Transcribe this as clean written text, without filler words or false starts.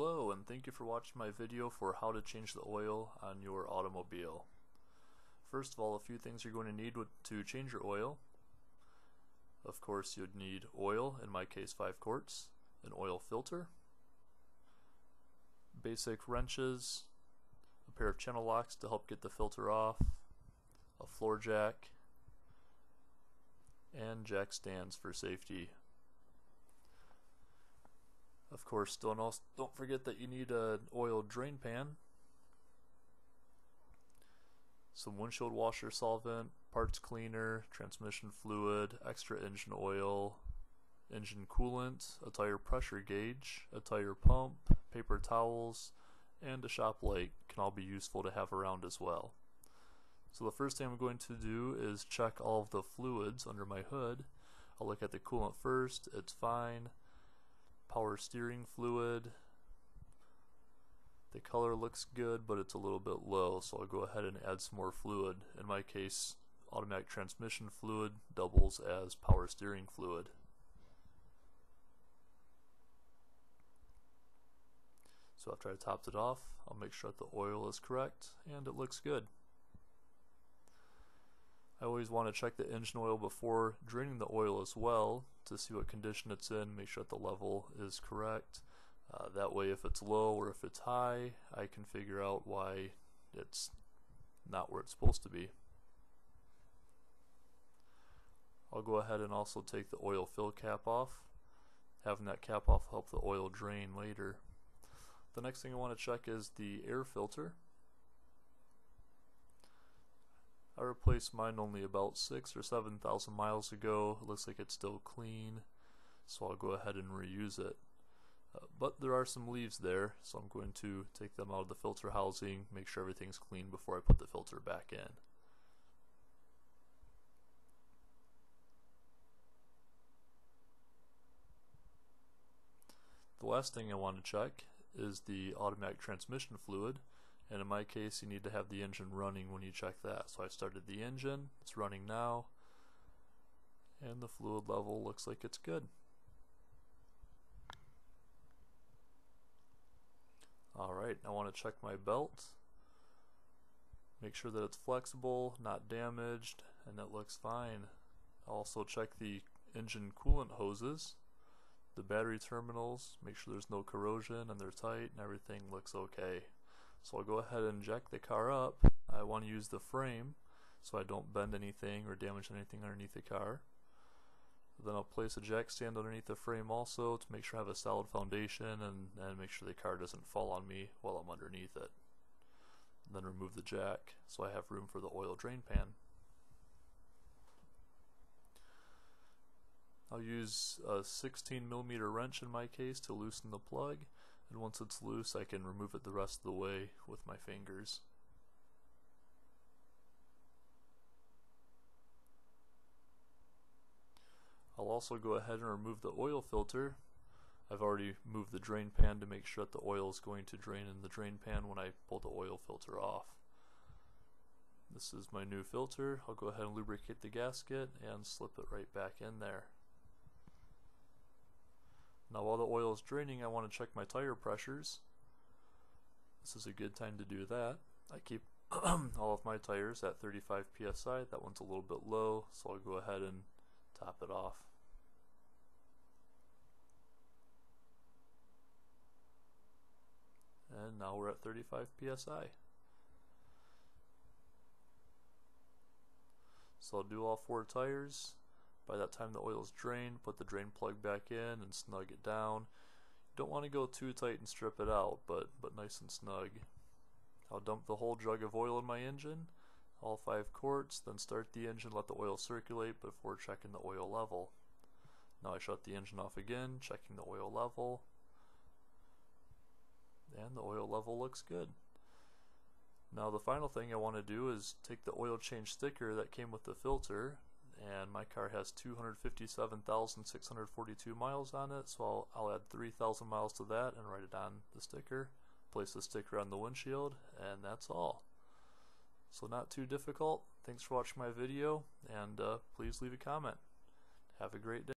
Hello, and thank you for watching my video for how to change the oil on your automobile. First of all, a few things you're going to need to change your oil. Of course, you'd need oil, in my case 5 quarts, an oil filter, basic wrenches, a pair of channel locks to help get the filter off, a floor jack, and jack stands for safety. Of course, don't forget that you need an oil drain pan, some windshield washer solvent, parts cleaner, transmission fluid, extra engine oil, engine coolant, a tire pressure gauge, a tire pump, paper towels, and a shop light can all be useful to have around as well. So the first thing I'm going to do is check all of the fluids under my hood. I'll look at the coolant first, it's fine. Power steering fluid, the color looks good but it's a little bit low, so I'll go ahead and add some more fluid. In my case, automatic transmission fluid doubles as power steering fluid. So after I topped it off, I'll make sure that the oil is correct and it looks good. I always want to check the engine oil before draining the oil as well to see what condition it's in, make sure that the level is correct. That way if it's low or if it's high, I can figure out why it's not where it's supposed to be. I'll go ahead and also take the oil fill cap off. Having that cap off will help the oil drain later. The next thing I want to check is the air filter. I replaced mine only about 6,000 or 7,000 miles ago. It looks like it's still clean, so I'll go ahead and reuse it. But there are some leaves there, so I'm going to take them out of the filter housing, make sure everything's clean before I put the filter back in. The last thing I want to check is the automatic transmission fluid. And in my case, you need to have the engine running when you check that. So I started the engine, it's running now, and the fluid level looks like it's good. Alright, I want to check my belt, make sure that it's flexible, not damaged, and it looks fine. I'll also check the engine coolant hoses, the battery terminals, make sure there's no corrosion and they're tight and everything looks okay. So I'll go ahead and jack the car up. I want to use the frame so I don't bend anything or damage anything underneath the car. Then I'll place a jack stand underneath the frame also to make sure I have a solid foundation and make sure the car doesn't fall on me while I'm underneath it. Then remove the jack so I have room for the oil drain pan. I'll use a 16mm wrench in my case to loosen the plug. And once it's loose, I can remove it the rest of the way with my fingers. I'll also go ahead and remove the oil filter. I've already moved the drain pan to make sure that the oil is going to drain in the drain pan when I pull the oil filter off. This is my new filter. I'll go ahead and lubricate the gasket and slip it right back in there. Now while the oil is draining, I want to check my tire pressures. This is a good time to do that. I keep all of my tires at 35 psi. That one's a little bit low, so I'll go ahead and top it off. And now we're at 35 psi. So I'll do all 4 tires. By that time the oil is drained, put the drain plug back in and snug it down. You don't want to go too tight and strip it out, but nice and snug. I'll dump the whole jug of oil in my engine, all 5 quarts, then start the engine, let the oil circulate before checking the oil level. Now I shut the engine off again, checking the oil level, and the oil level looks good. Now the final thing I want to do is take the oil change sticker that came with the filter, and my car has 257,642 miles on it, so I'll add 3,000 miles to that and write it on the sticker, place the sticker on the windshield, and that's all. So not too difficult. Thanks for watching my video, and please leave a comment. Have a great day.